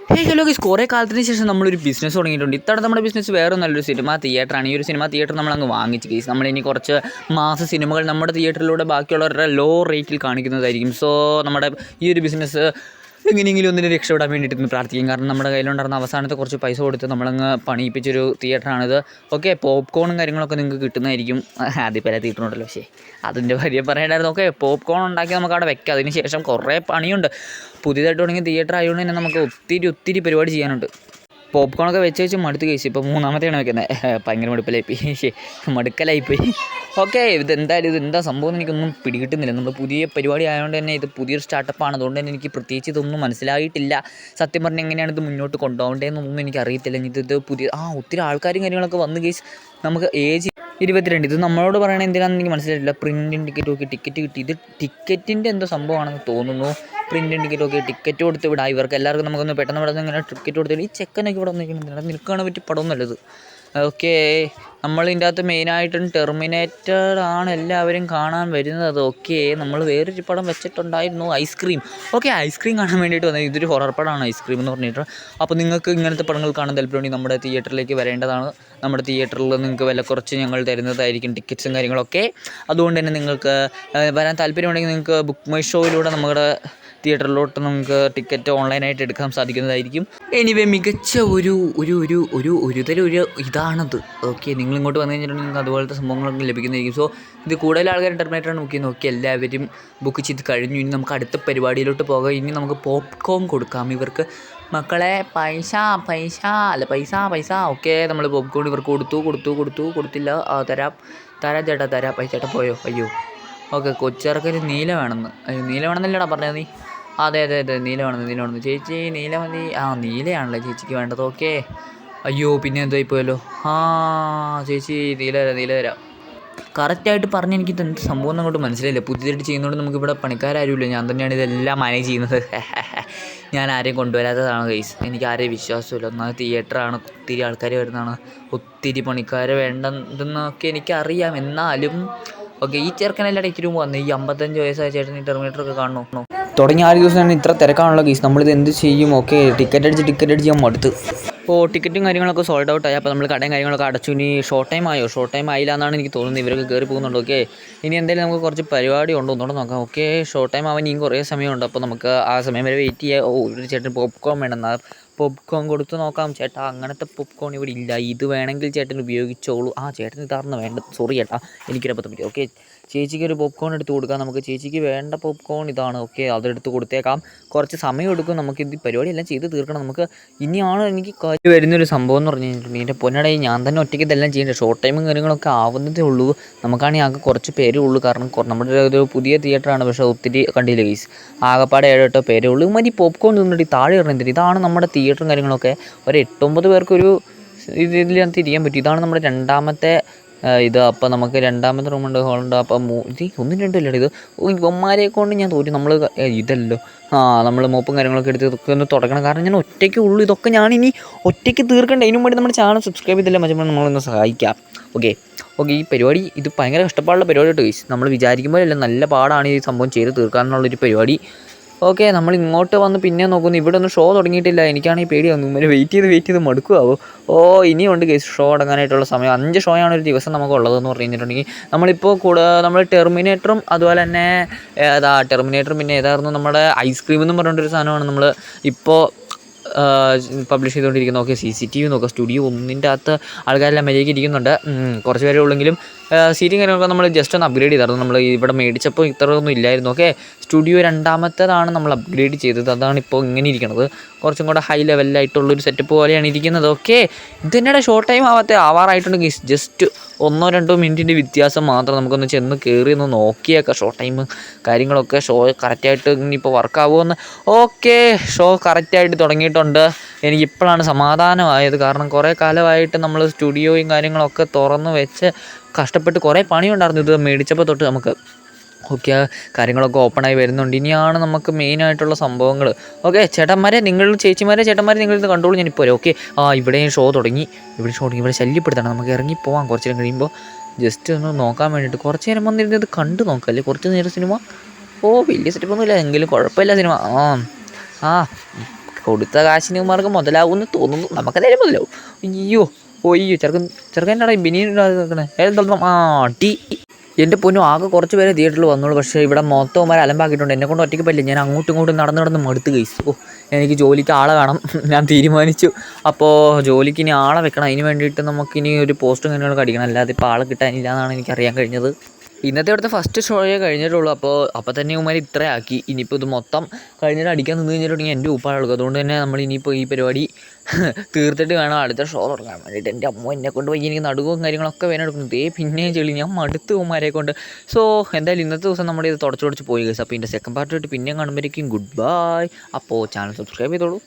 Hello guys, കുറേ കാലത്തിന് ശേഷം നമ്മളൊരു ബിസിനസ് തുടങ്ങിയിട്ടുണ്ട്. ഇത്തവണ നമ്മുടെ ബിസിനസ് വേറെ നല്ലൊരു സിനിമ തിയേറ്ററാണ്. ഈ ഒരു സിനിമ തിയേറ്റർ നമ്മളങ്ങ് വാങ്ങിച്ച് ഗൈസ്. നമ്മളിനി കുറച്ച് മാസ സിനിമകൾ നമ്മുടെ തിയേറ്ററിലൂടെ ബാക്കിയുള്ളവരുടെ ലോ റേറ്റിൽ കാണിക്കുന്നതായിരിക്കും. സോ നമ്മുടെ ഈ ഒരു ബിസിനസ് എങ്ങനെയെങ്കിലും ഒന്നിന് രക്ഷപ്പെടാൻ വേണ്ടിയിട്ട് ഇന്ന് പ്രാർത്ഥിക്കും. കാരണം നമ്മുടെ കയ്യിലുണ്ടായിരുന്ന അവസാനത്തെ കുറച്ച് പൈസ കൊടുത്ത് നമ്മളങ്ങ് പണിയിപ്പിച്ചൊരു തിയേറ്ററാണിത്. ഓക്കെ, പോപ്കോണും കാര്യങ്ങളൊക്കെ നിങ്ങൾക്ക് കിട്ടുന്നതായിരിക്കും. ആദ്യം പല തിയേറ്ററുണ്ടല്ലോ, പക്ഷേ അതിൻ്റെ കാര്യം പറയേണ്ടായിരുന്നു. ഓക്കെ, പോപ്കോൺ ഉണ്ടാക്കി നമുക്ക് അവിടെ വെക്കാം. അതിന് ശേഷം കുറേ പണിയുണ്ട്. പുതിയതായിട്ട് തുടങ്ങിയ തിയേറ്റർ ആയതുകൊണ്ട് തന്നെ നമുക്ക് ഒത്തിരി പരിപാടി ചെയ്യാനുണ്ട്. പോപ്കോണൊക്കെ വെച്ച് മടുത്ത് കഴിച്ചു. ഇപ്പോൾ മൂന്നാമത്തെയാണ് വെക്കുന്നത്. ഭയങ്കര മടുക്കലായിപ്പോയി. ഓക്കെ, ഇതെന്താ സംഭവം എന്ന് എനിക്കൊന്നും പിടികിട്ടുന്നില്ല. നമ്മൾ പുതിയ പരിപാടി ആയതുകൊണ്ട് തന്നെ ഇത് പുതിയൊരു സ്റ്റാർട്ടപ്പാണ്. അതുകൊണ്ട് തന്നെ എനിക്ക് പ്രത്യേകിച്ച് ഇതൊന്നും മനസ്സിലായിട്ടില്ല. സത്യം പറഞ്ഞാൽ എങ്ങനെയാണ് ഇത് മുന്നോട്ട് കൊണ്ടുപോകേണ്ടതെന്നൊന്നും എനിക്ക് അറിയത്തില്ല. ഇത് പുതിയ ഒത്തിരി ആൾക്കാരും കാര്യങ്ങളൊക്കെ വന്ന് കേസ് നമുക്ക് ഏജ് 22. ഇത് നമ്മളോട് പറയണത് എന്തിനാണെന്ന് എനിക്ക് മനസ്സിലായിട്ടില്ല. പ്രിൻറ്റും ടിക്കറ്റും ഒക്കെ ടിക്കറ്റ് കിട്ടി. ഇത് ടിക്കറ്റിൻ്റെ എന്തോ സംഭവമാണെന്ന് തോന്നുന്നു. പ്രിൻറ്റും ടിക്കറ്റൊക്കെ ടിക്കറ്റ് കൊടുത്ത് വിടാം. ഇവർക്ക് എല്ലാവർക്കും നമുക്കൊന്ന് പെട്ടെന്ന് പെട്ടെന്ന് ഇങ്ങനെ ടിക്കറ്റ് കൊടുത്തിട്ട് ഈ ചെക്കനൊക്കെ ഇവിടെ വന്നിരിക്കുന്നത് നിൽക്കുകയാണ് പറ്റി പടം നല്ലത്. ഓക്കെ, നമ്മളിതിൻ്റെ അകത്ത് മെയിനായിട്ടും ടെർമിനേറ്റഡ് ആണ് എല്ലാവരും കാണാൻ വരുന്നത്. ഓക്കെ, നമ്മൾ വേറൊരു പടം വെച്ചിട്ടുണ്ടായിരുന്നു, ഐസ്ക്രീം. ഓക്കെ, ഐസ്ക്രീം കാണാൻ വേണ്ടിയിട്ട് വന്നത്. ഇതൊരു ഹൊറർ പടമാണ് ഐസ്ക്രീം എന്ന് പറഞ്ഞിട്ട്. അപ്പോൾ നിങ്ങൾക്ക് ഇങ്ങനത്തെ പടങ്ങൾ കാണാൻ താല്പര്യമുണ്ടെങ്കിൽ നമ്മുടെ തിയേറ്ററിലേക്ക് വരേണ്ടതാണ്. നമ്മുടെ തിയേറ്ററിൽ നിങ്ങൾക്ക് വില കുറച്ച് ഞങ്ങൾ തരുന്നതായിരിക്കും ടിക്കറ്റ്സും കാര്യങ്ങളൊക്കെ. അതുകൊണ്ട് തന്നെ നിങ്ങൾക്ക് വരാൻ താല്പര്യമുണ്ടെങ്കിൽ നിങ്ങൾക്ക് ബുക്ക് മൈ ഷോയിലൂടെ നമ്മുടെ തിയേറ്ററിലോട്ട് നമുക്ക് ടിക്കറ്റ് ഓൺലൈനായിട്ട് എടുക്കാൻ സാധിക്കുന്നതായിരിക്കും. എനിവേ, മികച്ച ഒരു ഇതാണത്. ഓക്കെ, നിങ്ങൾ ഇങ്ങോട്ട് വന്നു കഴിഞ്ഞിട്ടുണ്ടെങ്കിൽ നിങ്ങൾക്ക് അതുപോലത്തെ സംഭവങ്ങളൊക്കെ ലഭിക്കുന്നതായിരിക്കും. സോ ഇത് കൂടുതൽ ആൾക്കാർ ടെർമിനേറ്ററാണ് ബുക്ക് ചെയ്യുന്നത്. ഓക്കെ, എല്ലാവരും ബുക്ക് ചെയ്ത് കഴിഞ്ഞു. ഇനി നമുക്ക് അടുത്ത പരിപാടിയിലോട്ട് പോകാം. ഇനി നമുക്ക് പോപ്കോൺ കൊടുക്കാം ഇവർക്ക്. മക്കളെ പൈസ. ഓക്കെ, നമ്മൾ പോപ്കോൺ ഇവർക്ക് കൊടുത്തില്ല. തരാം ചേട്ടാ, പൈസ ചേട്ടാ പോയോ? അയ്യോ. ഓക്കെ, കൊച്ചിറക്കൊരു നീല വേണമെന്ന്. നീല വേണമെന്നല്ലടാ പറഞ്ഞത് നീ? അതെ, നീല വേണമെന്ന്. ചേച്ചി നീല മതി. നീലയാണല്ലേ ചേച്ചിക്ക് വേണ്ടത്. ഓക്കെ. അയ്യോ, പിന്നെ എന്തായി പോയല്ലോ. ചേച്ചി നീല തരാം. കറക്റ്റായിട്ട് പറഞ്ഞ് എനിക്കിത് എന്ത് സംഭവം അങ്ങോട്ട് മനസ്സിലായില്ല. പുതിയതായിട്ട് ചെയ്യുന്നതുകൊണ്ട് നമുക്കിവിടെ പണിക്കാരുമില്ല. ഞാൻ തന്നെയാണ് ഇതെല്ലാം മാനേജ് ചെയ്യുന്നത്. ഞാൻ ആരെയും കൊണ്ടുവരാത്തതാണ് ഗൈസ്. എനിക്ക് ആരെയും വിശ്വാസമില്ല. ഒന്നാമത് തിയേറ്ററാണ്, ഒത്തിരി ആൾക്കാർ വരുന്നതാണ്, ഒത്തിരി പണിക്കാർ വേണ്ടെന്നൊക്കെ എനിക്കറിയാം. എന്നാലും ഓക്കെ, ഈ ചെറുക്കനെല്ലാം ഇച്ചിരി മുമ്പ് വന്നു. ഈ 55 വയസ്സായ ചേട്ടൻ ഈ ടെർമിനേറ്ററൊക്കെ കാണണോ? തുടങ്ങിയ 6 ദിവസം തന്നെ ഇത്ര തിരക്കാണല്ലോ ഗൈസ്. നമ്മളിത് എന്ത് ചെയ്യും? ഓക്കെ, ടിക്കറ്റ് അടിച്ച് ഞാൻ മടുത്ത്. ടിക്കറ്റും കാര്യങ്ങളൊക്കെ സോൾഡ് ഔട്ട് ആയി. അപ്പോൾ നമ്മൾ കടയും കാര്യങ്ങളൊക്കെ അടച്ചു. ഇനി ഷോ ടൈം ആയില്ല എന്നാണ് എനിക്ക് തോന്നുന്നത്. ഇവരൊക്കെ കയറി പോകുന്നുണ്ട്. ഓക്കെ, ഇനി എന്തായാലും നമുക്ക് കുറച്ച് പരിപാടി ഉണ്ടോ ഒന്നുകൂടെ നോക്കാം. ഓക്കെ, ഷോ ടൈം ആവാൻ ഇനിയും കുറേ സമയമുണ്ട്. അപ്പോൾ നമുക്ക് ആ സമയം വരെ വെയിറ്റ് ചെയ്യാം. ഒരു ചേട്ടൻ പോപ്കോൺ വേണമെന്നാ. പോപ്കോൺ കൊടുത്ത് നോക്കാം. ചേട്ടാ, അങ്ങനത്തെ പോപ്കോൺ ഇവിടെ ഇല്ല. ഇത് വേണമെങ്കിൽ ചേട്ടൻ ഉപയോഗിച്ചോളൂ. ചേട്ടൻ ഇതാർന്ന് വേണ്ടത്. സോറി ചേട്ടാ, എനിക്കൊരബദ്ധം പറ്റി. ഓക്കെ, ചേച്ചിക്ക് ഒരു പോപ്കോൺ എടുത്ത് കൊടുക്കാം നമുക്ക്. ചേച്ചിക്ക് വേണ്ട പോപ്കോൺ ഇതാണ്. ഓക്കെ, അതെടുത്ത് കൊടുത്തേക്കാം. കുറച്ച് സമയം എടുക്കും. നമുക്ക് ഇത് പരിപാടിയെല്ലാം ചെയ്ത് തീർക്കണം. നമുക്ക് ഇനിയാണ് എനിക്ക് കാര്യം വരുന്നൊരു സംഭവം എന്ന് പറഞ്ഞു കഴിഞ്ഞിട്ടുണ്ടെങ്കിൽ എൻ്റെ പൊന്നടേ, ഞാൻ തന്നെ ഒറ്റയ്ക്ക് ഇതെല്ലാം ചെയ്യേണ്ടത്. ഷോർട്ട് ടൈമും കാര്യങ്ങളൊക്കെ ആവുന്നതേ ഉള്ളൂ. നമുക്കാണെങ്കിൽ ആകെ കുറച്ച് പേരേ ഉള്ളൂ. കാരണം നമ്മുടെ ഒരു പുതിയ തിയേറ്ററാണ്. പക്ഷേ ഒത്തിരി കണ്ടില്ല ഗൈസ്. ആകെപ്പാടെ 7-8 പേരേ ഉള്ളൂ. മതി പോപ്കോൺ തിന്നിട്ട് താഴെ ഇറങ്ങുന്നില്ല. ഇതാണ് നമ്മുടെ തിയേറ്ററും കാര്യങ്ങളൊക്കെ. ഒരു 8-9 പേർക്കൊരു ഇതിനകത്ത് ഇരിക്കാൻ പറ്റും. ഇതാണ് നമ്മുടെ രണ്ടാമത്തെ ഇത്. അപ്പോൾ നമുക്ക് രണ്ടാമത്തെ റൂമുണ്ട്, ഹോളുണ്ട്. അപ്പം ഇത് 1-2 ഇത് ഇവന്മാരെ കൊണ്ട് ഞാൻ തോന്നി. നമ്മൾ ഇതല്ലോ നമ്മൾ മോപ്പും കാര്യങ്ങളൊക്കെ എടുത്ത് ഇതൊക്കെ ഒന്ന് തുടങ്ങണം. കാരണം ഞാൻ ഒറ്റയ്ക്ക് ഉള്ളൂ. ഇതൊക്കെ ഞാനിനി ഒറ്റയ്ക്ക് തീർക്കണ്ട. അതിനും വേണ്ടി നമ്മുടെ ചാനൽ സബ്സ്ക്രൈബ് ചെയ്തില്ല മറ്റുമ്പോൾ നമ്മളൊന്ന് സഹായിക്കാം. ഓക്കെ, ഈ പരിപാടി ഇത് ഭയങ്കര കഷ്ടപ്പാടുള്ള പരിപാടി കേട്ടോ ഗൈസ്. നമ്മൾ വിചാരിക്കുമ്പോഴല്ല, നല്ല പാടാണ് ഈ സംഭവം ചെയ്ത് തീർക്കാനുള്ളൊരു പരിപാടി. ഓക്കെ, നമ്മൾ ഇങ്ങോട്ട് വന്ന് പിന്നെ നോക്കുന്നു. ഇവിടെ ഒന്നും ഷോ തുടങ്ങിയിട്ടില്ല. എനിക്കാണെങ്കിൽ പേടിയാവുന്നു. ഇങ്ങനെ വെയിറ്റ് ചെയ്ത് മടുക്കുമാവോ? ഇനിയുണ്ട് ഗൈസ് ഷോ തുടങ്ങാനായിട്ടുള്ള സമയം. 5 ഷോയാണ് ഒരു ദിവസം നമുക്കുള്ളതെന്ന് പറഞ്ഞു കഴിഞ്ഞിട്ടുണ്ടെങ്കിൽ നമ്മളിപ്പോൾ നമ്മൾ ടെർമിനേറ്ററും അതുപോലെ തന്നെ ടെർമിനേറ്ററും പിന്നെ ഏതായിരുന്നു നമ്മുടെ ഐസ്ക്രീം എന്നും പറഞ്ഞിട്ടൊരു സാധനമാണ് നമ്മൾ ഇപ്പോൾ പബ്ലിഷ് ചെയ്തുകൊണ്ടിരിക്കുന്നത്. ഓക്കെ, CCTV നോക്കുക. സ്റ്റുഡിയോ 1-ൻ്റെ അകത്ത് ആൾക്കാരെല്ലാം മര്യാദയ്ക്ക് ഇരിക്കുന്നുണ്ട്. കുറച്ച് പേരേ ഉള്ളെങ്കിലും സീറ്റിംഗ് കാര്യങ്ങളൊക്കെ നമ്മൾ ജസ്റ്റ് ഒന്ന് അപ്ഗ്രേഡ് ചെയ്തായിരുന്നു. നമ്മൾ ഇവിടെ മേടിച്ചപ്പോൾ ഇത്രയൊന്നും ഇല്ലായിരുന്നു. ഓക്കെ, സ്റ്റുഡിയോ 2ാമത്തേതാണ് നമ്മൾ അപ്ഗ്രേഡ് ചെയ്തത്. അതാണ് ഇപ്പോൾ ഇങ്ങനെ ഇരിക്കുന്നത്. കുറച്ചും കൂടെ ഹൈ ലെവലായിട്ടുള്ളൊരു സെറ്റപ്പ് പോലെയാണ് ഇരിക്കുന്നത്. ഓക്കെ, ഇത് തന്നെയുടെ ഷോർട്ട് ടൈം ആവാറായിട്ടുണ്ടെങ്കിൽ ജസ്റ്റ് 1-2 മിനിറ്റിൻ്റെ വ്യത്യാസം മാത്രം. നമുക്കൊന്ന് ചെന്ന് കയറി ഒന്ന് നോക്കിയേക്കാം ഷോർട്ട് ടൈം കാര്യങ്ങളൊക്കെ. ഷോ കറക്റ്റായിട്ട് ഇനിയിപ്പോൾ വർക്കാവുമെന്ന്. ഓക്കെ, ഷോ കറക്റ്റായിട്ട് തുടങ്ങിയിട്ടുണ്ട്. എനിക്കിപ്പോഴാണ് സമാധാനമായത്. കാരണം കുറേ കാലമായിട്ട് നമ്മൾ സ്റ്റുഡിയോയും കാര്യങ്ങളൊക്കെ തുറന്ന് വെച്ച് കഷ്ടപ്പെട്ട് കുറേ പണിയുണ്ടായിരുന്നു ഇത് മേടിച്ചപ്പോൾ തൊട്ട് നമുക്ക്. ഓക്കെ, കാര്യങ്ങളൊക്കെ ഓപ്പണായി വരുന്നുണ്ട്. ഇനിയാണ് നമുക്ക് മെയിനായിട്ടുള്ള സംഭവങ്ങൾ. ഓക്കെ, ചേട്ടന്മാരെ നിങ്ങളിത് കണ്ടോളൂ. ഞാനിപ്പോൾ വരാം. ഓക്കെ, ഇവിടെയും ഷോ തുടങ്ങി. ഇവിടെ ശല്യപ്പെടുത്തണം. നമുക്ക് ഇറങ്ങിപ്പോവാം കുറച്ച് നേരം കഴിയുമ്പോൾ. ജസ്റ്റ് ഒന്ന് നോക്കാൻ വേണ്ടിയിട്ട് കുറച്ച് നേരം വന്നിരുന്നത് കണ്ടു നോക്കാം അല്ലേ? കുറച്ച് നേരം സിനിമ വലിയ സെറ്റപ്പൊന്നുമില്ല, എങ്കിലും കുഴപ്പമില്ല സിനിമ. കൊടുത്ത കാശിന് ഇവന്മാർക്ക് മുതലാവുമെന്ന് തോന്നുന്നു. നമുക്കെന്തായാലും മുതലാവും. അയ്യോ ചെറുക്കൻ എന്നാടാ ബിനി നിൽക്കണേ ആ ടീ. എൻ്റെ പൊന്നു ആകെ കുറച്ച് പേരെ തിയേറ്ററിൽ വന്നോളൂ. പക്ഷേ ഇവിടെ മൊത്തം അലമ്പാക്കിയിട്ടുണ്ട്. എന്നെക്കൊണ്ട് ഒറ്റയ്ക്ക് പറ്റില്ല. ഞാൻ അങ്ങോട്ടും ഇങ്ങോട്ടും നടന്ന് മടുത്ത് ഗൈസ്. എനിക്ക് ജോലിക്ക് ആളെ വേണം ഞാൻ തീരുമാനിച്ചു. അപ്പോൾ ജോലിക്ക് ഇനി ആളെ വെക്കണം. അതിന് വേണ്ടിയിട്ട് നമുക്കിനി ഒരു പോസ്റ്റും കാര്യങ്ങളൊക്കെ അടിക്കണം. അല്ലാതെ ഇപ്പോൾ ആളെ കിട്ടാനില്ല എന്നാണ് എനിക്കറിയാൻ കഴിഞ്ഞത്. ഇന്നത്തെ ഇവിടുത്തെ ഫസ്റ്റ് ഷോയേ കഴിഞ്ഞിട്ടുള്ളൂ. അപ്പോൾ തന്നെ ഇവന്മാർ ഇത്രയാക്കി. ഇനിയിപ്പോൾ ഇത് മൊത്തം കഴിഞ്ഞിട്ട് അടിക്കാൻ നിന്ന് കഴിഞ്ഞിട്ടുണ്ടെങ്കിൽ എൻ്റെ ഉപ്പാളുക. അതുകൊണ്ട് തന്നെ നമ്മൾ ഇനിയിപ്പോൾ ഈ പരിപാടി തീർത്തിട്ട് വേണം അടുത്ത ഷോ തുടങ്ങാൻ വേണ്ടിയിട്ട്. എൻ്റെ അമ്മ എന്നെക്കൊണ്ട് പോയി എനിക്ക് നടുവും കാര്യങ്ങളൊക്കെ വേനെടുക്കുന്നു. പിന്നെയും ചെളി ഞാൻ മടുത്ത് ഉമ്മാരെ കൊണ്ട്. സോ എന്തായാലും ഇന്നത്തെ ദിവസം നമ്മുടെ ഇത് തുടച്ച് പോയി ഗൈസ്. അപ്പോൾ ഇതിൻ്റെ സെക്കൻഡ് പാർട്ടായിട്ട് പിന്നെയും കാണുമ്പോഴേക്കും ഗുഡ് ബൈ. അപ്പോൾ ചാനൽ സബ്സ്ക്രൈബ് ചെയ്തോളൂ.